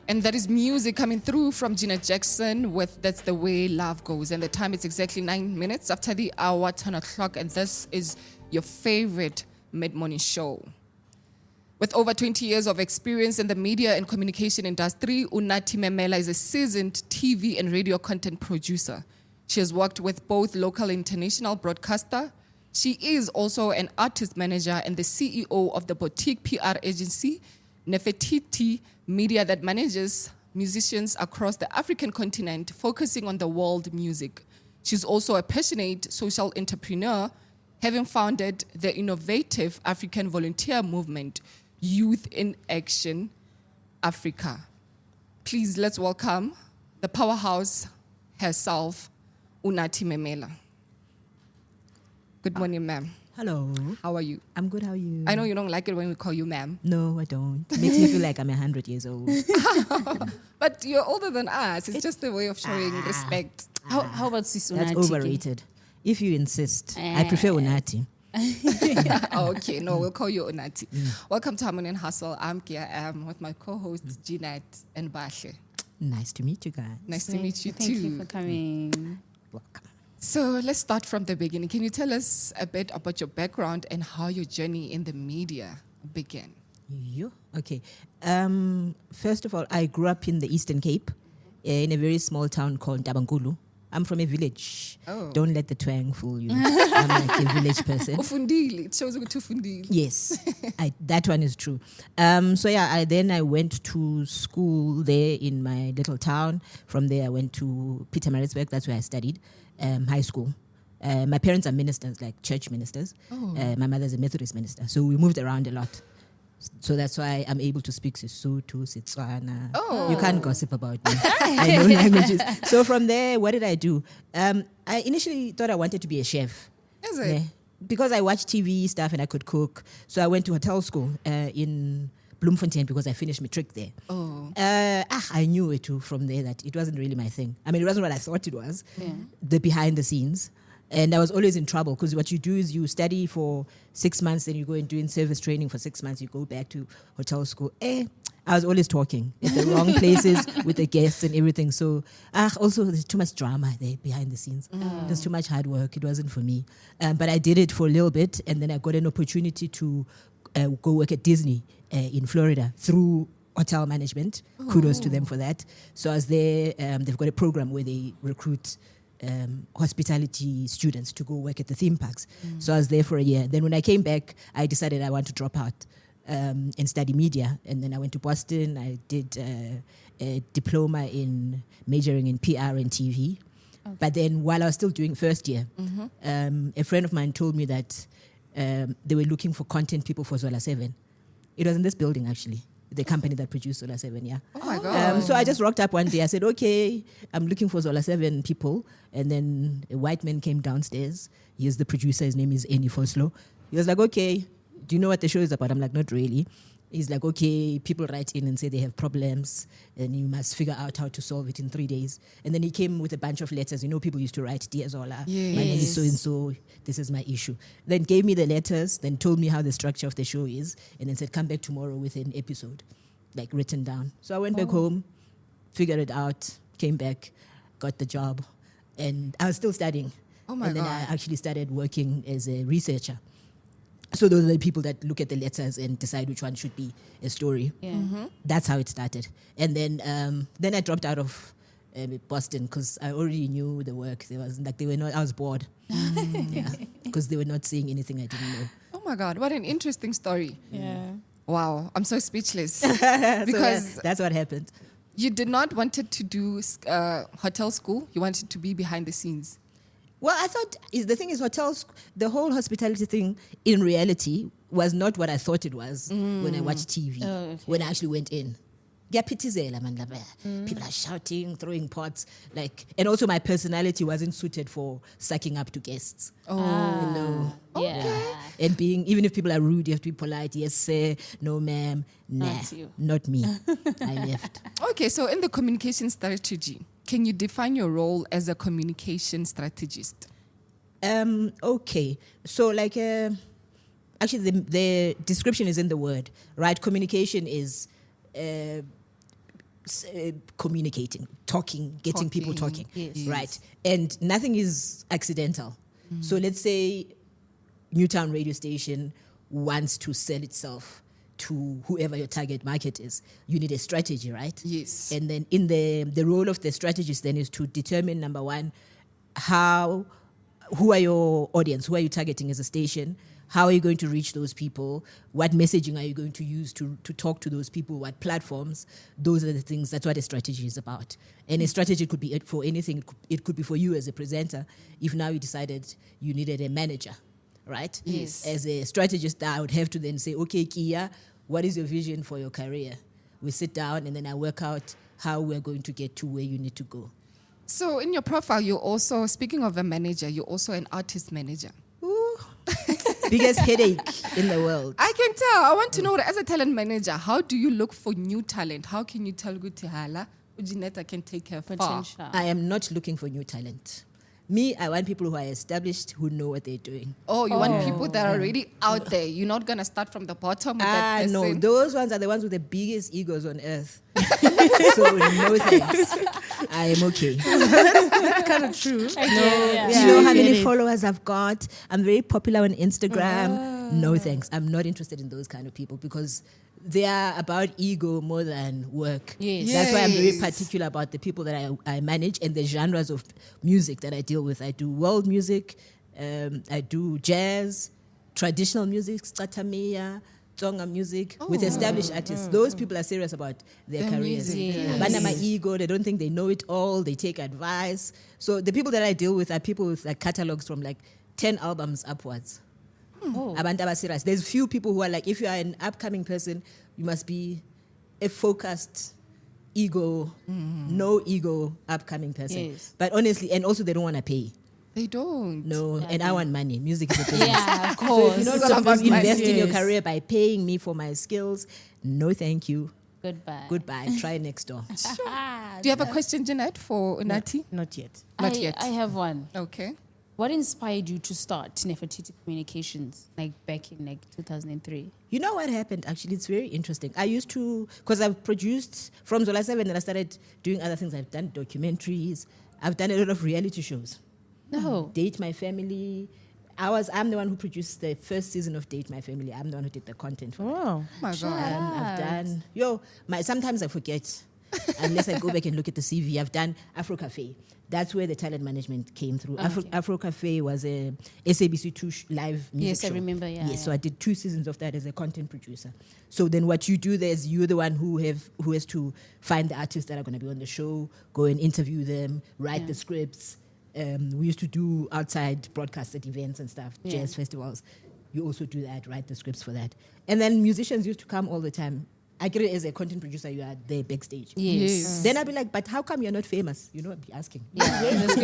And that is music coming through from Gina Jackson with That's the Way Love Goes. And the time is exactly 9 minutes after the hour, 10 o'clock. And this is your favorite mid-morning show. With over 20 years of experience in the media and communication industry, Unathi Memela is a seasoned TV and radio content producer. She has worked with both local and international broadcaster. She is also an artist manager and the CEO of the boutique PR agency, NEFERTITI Media, that manages musicians across the African continent, focusing on the world music. She's also a passionate social entrepreneur, having founded the innovative African volunteer movement, Youth in Action Africa. Please, let's welcome the powerhouse herself, Unathi Memela. Good morning, ma'am. Hello. How are you? I'm good. How are you? I know you don't like it when we call you ma'am. No, I don't. It makes me feel like I'm 100 years old. But you're older than us. It's just a way of showing respect. How about Sis That's Unathi? overrated. If you insist. I prefer Unathi. Okay, no, we'll call you Unathi. Welcome to Harmony and Hustle. I'm Kia Am with my co-hosts Jeanette and Bashe. Nice to meet you guys. Nice to meet you Thank too. you for coming. Welcome. So let's start from the beginning. Can you tell us a bit about your background and how your journey in the media began? You? Okay. First of all, I grew up in the Eastern Cape in a very small town called Tabankulu. I'm from a village. Oh. Don't let the twang fool you. I'm like a village person. Ufundile. It shows you Ufundile. Yes, that one is true. I went to school there in my little town. From there, I went to Pietermaritzburg. That's where I studied high school. My parents are ministers, like church ministers. Oh. My mother's a Methodist minister. So we moved around a lot. So that's why I'm able to speak Sesotho, Setswana. Oh. You can't gossip about me. I know languages. So from there, what did I do? I initially thought I wanted to be a chef. Is it? Yeah. Because I watched TV stuff and I could cook. So I went to hotel school in Bloemfontein because I finished matric there. Oh. I knew it too from there that it wasn't really my thing. I mean, it wasn't what I thought it was, Yeah. the behind the scenes. And I was always in trouble because what you do is you study for 6 months, then you go and do in service training for 6 months, you go back to hotel school. I was always talking at the wrong places with the guests and everything. So also there's too much drama there behind the scenes. There's too much hard work. It wasn't for me. But I did it for a little bit, and then I got an opportunity to go work at Disney in Florida through hotel management. Kudos to them for that. So I was there. They've got a program where they recruit hospitality students to go work at the theme parks. So I was there for a year. Then when I came back, I decided I want to drop out and study media. And then I went to Boston. I did a diploma in majoring in PR and TV. Okay. But then while I was still doing first year, a friend of mine told me that they were looking for content people for Zola 7. It was in this building, actually. The company that produced Zola 7, yeah. Oh my God. So I just rocked up one day. I said, okay, I'm looking for Zola 7 people. And then a white man came downstairs. He is the producer. His name is NEFERTITI. He was like, okay, do you know what the show is about? I'm like, not really. He's like, okay, people write in and say they have problems and you must figure out how to solve it in 3 days. And then he came with a bunch of letters. You know, people used to write, Dear Zola, my name is so-and-so, this is my issue. Then gave me the letters, then told me how the structure of the show is, and then said, come back tomorrow with an episode, like written down. So I went back home, figured it out, came back, got the job, and I was still studying. Oh my And then God. I actually started working as a researcher. So those are the people that look at the letters and decide which one should be a story. Yeah. That's how it started. And then I dropped out of Boston because I already knew the work. There was like I was bored. Because they were not saying anything I didn't know. Oh my God, what an interesting story. Yeah. Wow, I'm so speechless. Because that's what happened. You did not wanted to do hotel school. You wanted to be behind the scenes. Well, I thought the thing is hotels, the whole hospitality thing in reality was not what I thought it was when I watched TV, when I actually went in. People are shouting, throwing pots, and also my personality wasn't suited for sucking up to guests. Yeah. And even if people are rude, you have to be polite. Yes, sir. No, ma'am. Nah, Not you. not me. I left. Okay, so in the communication strategy, can you define your role as a communication strategist? Okay. So actually the description is in the word, right? Communication is communicating, talking, getting people talking, Yes. right? And nothing is accidental. So let's say Newtown radio station wants to sell itself to whoever your target market is. You need a strategy, right? Yes. And then in the role of the strategist then is to determine, number one, who are your audience? Who are you targeting as a station? How are you going to reach those people? What messaging are you going to use to talk to those people? What platforms? Those are the things. That's what a strategy is about. And a strategy could be for anything. It could be for you as a presenter. If now you decided you needed a manager, right? Yes. As a strategist, I would have to then say, okay, Kia, what is your vision for your career? We sit down and then I work out how we're going to get to where you need to go. So in your profile, you're also, speaking of a manager, you're also an artist manager. Ooh. Biggest headache in the world. I can tell. I want to know, as a talent manager, how do you look for new talent? How can you tell Gutihala, Ujineta can take her far? Potential. I am not looking for new talent. Me, I want people who are established, who know what they're doing. Oh, you want people that are already out there. You're not going to start from the bottom with that person. No, those ones are the ones with the biggest egos on earth. So no thanks. I am okay. That's kind of true. Yeah. Do you know how many Get it. followers I've got? I'm very popular on Instagram. No thanks. I'm not interested in those kind of people because they are about ego more than work. Yes. That's why I'm very Yes. particular about the people that I manage and the genres of music that I deal with. I do world music, I do jazz, traditional music, Scatamiya, Tsonga music with established artists. Those people are serious about their careers. music, yes. But my ego, they don't think they know it all. They take advice. So the people that I deal with are people with like catalogs from like 10 albums upwards. Oh. Abantu abaserious. There's few people who are like, if you are an upcoming person, you must be a focused, ego, no ego upcoming person. Yes. But honestly, and also they don't want to pay. They don't. No, and I want money. Music is a business. Yeah, of So course. if you're not It's all going about to invest in your Yes. career by paying me for my skills, no thank you. Goodbye. Goodbye. Try next door. Ah, Do you have a question, Jeanette, for Unathi? Not yet. Not yet. I have one. Okay. What inspired you to start NEFERTITI Communications, like back in like 2003? You know what happened? Actually, it's very interesting. I used to, because I've produced from Zola 7, then I started doing other things. I've done documentaries. I've done a lot of reality shows. No. Date My Family. I'm the one who produced the first season of Date My Family. I'm the one who did the content for that. Oh. Oh my God. I've done, sometimes I forget, unless I go back and look at the CV. I've done Afro Cafe. That's where the talent management came through. Okay. Afro Cafe was a SABC2 live music Yes, show. I remember, yeah, Yes, so yeah. I did 2 seasons of that as a content producer. So then what you do there is you're the one who has to find the artists that are going to be on the show, go and interview them, write Yeah. the scripts. We used to do outside broadcasted events and stuff, Yeah. jazz festivals. You also do that, write the scripts for that. And then musicians used to come all the time. I get it as a content producer, you are there backstage. Yes. Then I'd be like, but how come you're not famous? You know, I'd be asking. Yeah.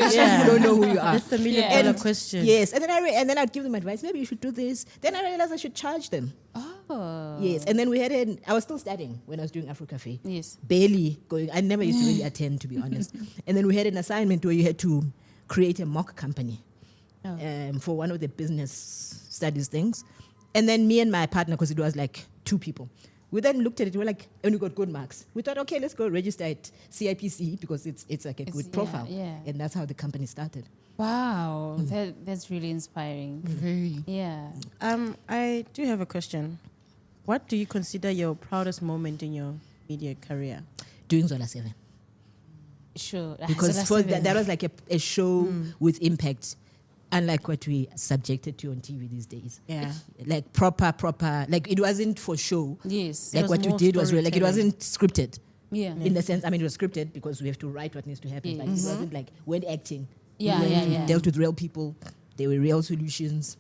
Yeah. You don't know who you are. That's the million Yeah. dollar question. Yes, and then I'd give them advice. Maybe you should do this. Then I realized I should charge them. Oh. Yes, and then I was still studying when I was doing Afro Cafe. Yes. Barely going. I never used to really attend, to be honest. And then we had an assignment where you had to create a mock company for one of the business studies things. And then me and my partner, because it was like 2 people, we then looked at it. We were like, and we got good marks. We thought, okay, let's go register at CIPC because it's like a good profile. yeah. And that's how the company started. Wow. That's really inspiring. Very. Yeah. I do have a question. What do you consider your proudest moment in your media career? Doing Zola 7. Sure. Because So for that's that was like a show with impact, unlike what we subjected to on TV these days. Yeah. Like proper, like it wasn't for show. Yes. Like was what you more did was like it storytelling. wasn't scripted. Yeah. In the sense, I mean, it was scripted because we have to write what needs to happen. But it wasn't like when acting. Yeah, we yeah, yeah. dealt with real people. There were real solutions,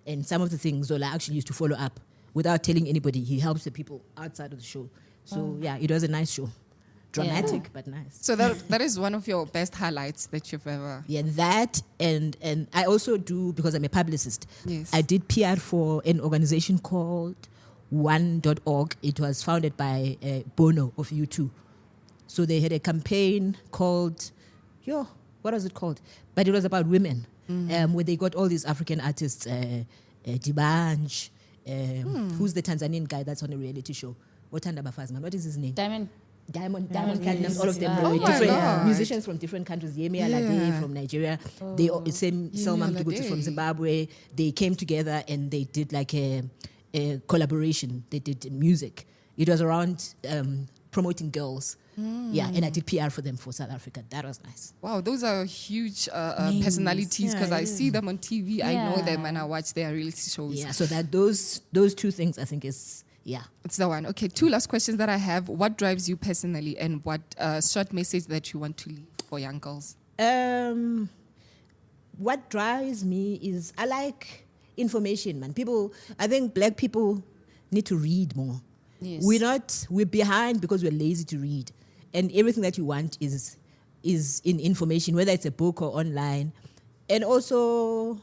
and some of the things Zola actually used to follow up without telling anybody. He helps the people outside of the show. So yeah, it was a nice show, dramatic but nice. So that is one of your best highlights that you've ever. Yeah, that and I also do, because I'm a publicist. Yes. I did PR for an organization called One.org. It was founded by Bono of U2. So they had a campaign called, what was it called? But it was about women, where they got all these African artists, Dibanj, who's the Tanzanian guy that's on a reality show? Otanda Bafazman. What is his name? Diamond. Diamond Platinum, all of them. Oh Were my different God. musicians from different countries. Yemi Alade from Nigeria. They same Selma Mdugutu from Alade. Zimbabwe. They came together and they did like a collaboration. They did music. It was around promoting girls. Yeah, and I did PR for them for South Africa. That was nice. Wow, those are huge personalities because I see them on TV. I know them and I watch their reality shows. Yeah, so that those two things I think is It's the one. Okay, 2 last questions that I have. What drives you personally and what short message that you want to leave for young girls? What drives me is I like information, man. I think black people need to read more. Yes. We're behind because we're lazy to read. And everything that you want is in information, whether it's a book or online. And also,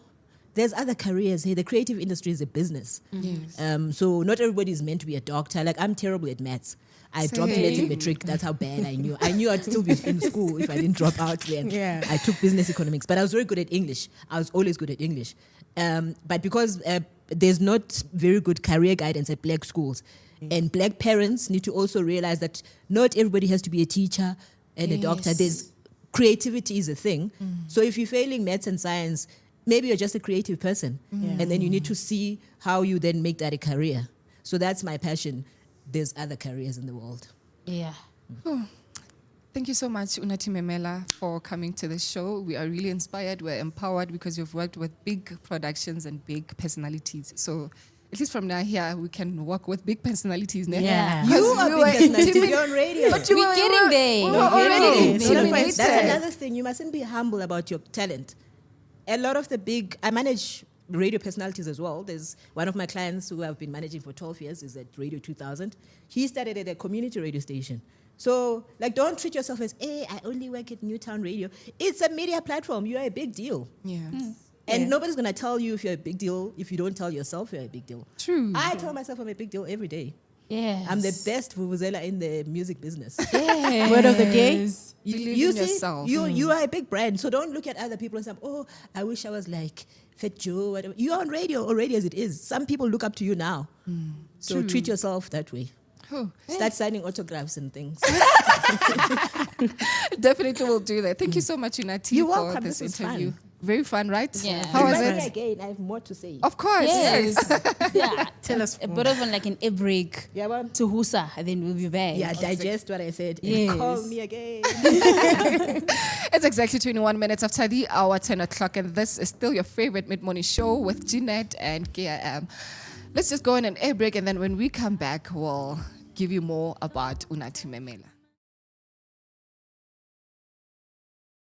there's other careers. Hey, the creative industry is a business. Yes. So not everybody is meant to be a doctor. Like, I'm terrible at maths. I dropped maths in matric. That's how bad I knew. I knew I'd still be in school if I didn't drop out then. Yeah. I took business economics, but I was very good at English. I was always good at English. But because there's not very good career guidance at black schools, and black parents need to also realize that not everybody has to be a teacher and a doctor. Creativity is a thing. So if you're failing maths and science, maybe you're just a creative person. And then you need to see how you then make that a career. So that's my passion. There's other careers in the world. Yeah. Thank you so much, Unathi Memela, for coming to the show. We are really inspired. We're empowered because you've worked with big productions and big personalities. So at least from now here, we can work with big personalities. Ne? Yeah. You are we big were personality. You're on radio. But We're getting there. We were We're already getting there. eliminated. That's another thing. You mustn't be humble about your talent. A lot of I manage radio personalities as well. There's one of my clients who I've been managing for 12 years is at Radio 2000. He started at a community radio station. So, like, don't treat yourself as, hey, I only work at Newtown Radio. It's a media platform. You are a big deal. Yeah. And nobody's going to tell you if you're a big deal if you don't tell yourself you're a big deal. True. I tell myself I'm a big deal every day. Yes. I'm the best vuvuzela in the music business. Yes. Word of the day. Believe You in see, yourself. you are a big brand, so don't look at other people and say, oh, I wish I was like Fat Joe, whatever. You're on radio already as it is. Some people look up to you now. So True. treat yourself that way. Oh, Start signing autographs and things. definitely will do that. Thank you so much, Unathi, You're for welcome. this This was interview. fun. Very fun, right? Yeah. How was Invite me it? again. I have more to say. Of course. Yes. Yeah. Tell us A more. bit of like an air break Yeah, man. to Husa, and then we'll be back. Yeah, digest what I said. Yes. And call me again. It's exactly 21 minutes after the hour, 10 o'clock, and this is still your favorite mid-morning show with Jeanette and KIM. Let's just go on an air break, and then when we come back, we'll give you more about Unathi Memela.